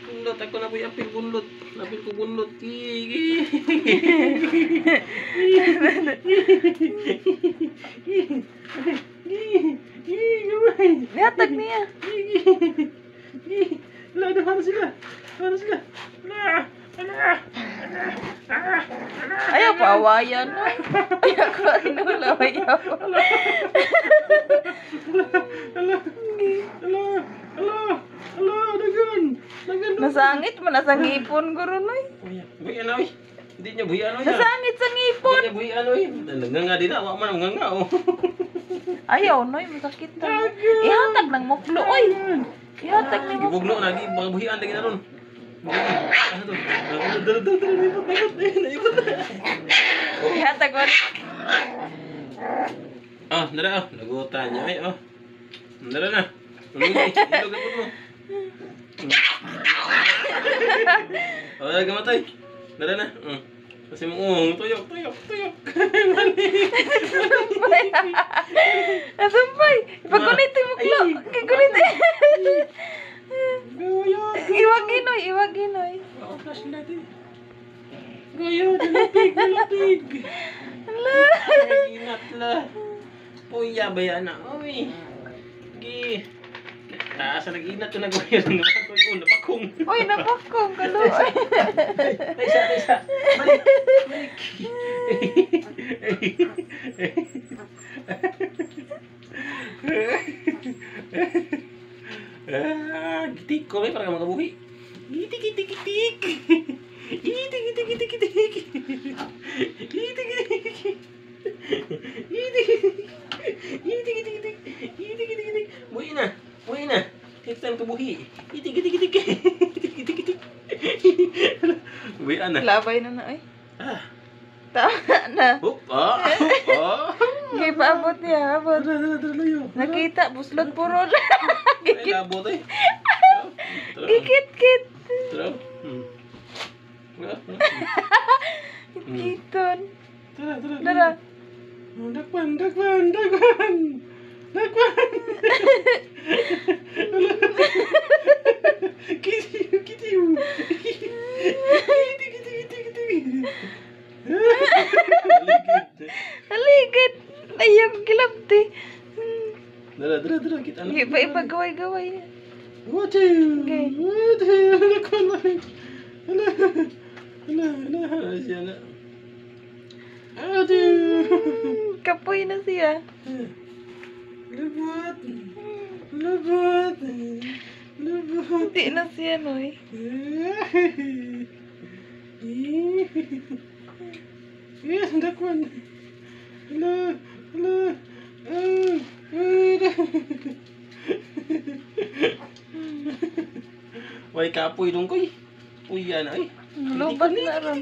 Bunlot ako na boy apil bunlot. Apil ko bunlot. Gigi. Nihatag niya. Ala, para sila. Para sila. Ala. Ayaw pa awayan. Ayaw ko inula. Ayaw. Ala, dagan. Nasangit mo, nasangipon guro noy. Buhian oy. Hindi niya buhian oy. Nasangit sa ngipon. Hindi niya buhian oy. Nga din na, wa man nga oh. Ayaw noy, masakit na. Ihatag ng muklo oy. Ihatag ni mo. Gibugno na, buhian lagi na ron. Ano to? Ihatag mo. Ah, nara ah. Nagutan niya ay oh. Nara na. Ilog mo. Oh, gamatay. Nara na. Kasi mo tuyok. Asumpay. Ipagunit yung muklo. Kagunit. Iwag ginoy. Oh, flash natin. Goyo, dalatig. Ala. Inat la. Puya ba yan na? Uy. Gi. Taas na nag-inat ko na goyo. Napakong. Uy, napakong. Kalo. Isa. Balik. Gitik ko may para magabuhi. Gitik. Buhi na. Kita ko buhi. Gitik. Buhi na. Labay na oy. Ah. Tama na. Oh. Ngay paabot niya, abot. Layo. Nakita, buslot puro. Ay, labot eh. Gikit-kit. Tara. Kiton. Tara. Dara. Dakwan. Kitiw. Haligid. Ayaw gilabti. Dara, kita na. Iba gaway-gaway. Watil. Okay. Dakwan. Ala, siya na. Aduh. Kapoy na siya. Lubot. Hindi na siya, noy. Yes, dakwan. Ala. Way kapoy dong koy. Uyan ay. Lubat na ron.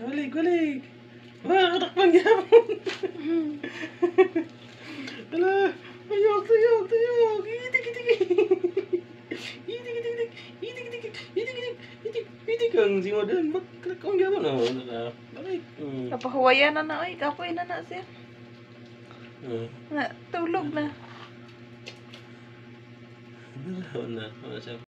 Balik. Wah, takpan gapon. Ala, tuyok. Itik kang si Modan. Kang gapon oh. Balik. Napahuwayan na oy. Kapoy na siya. Na, tulog na. Wala siya.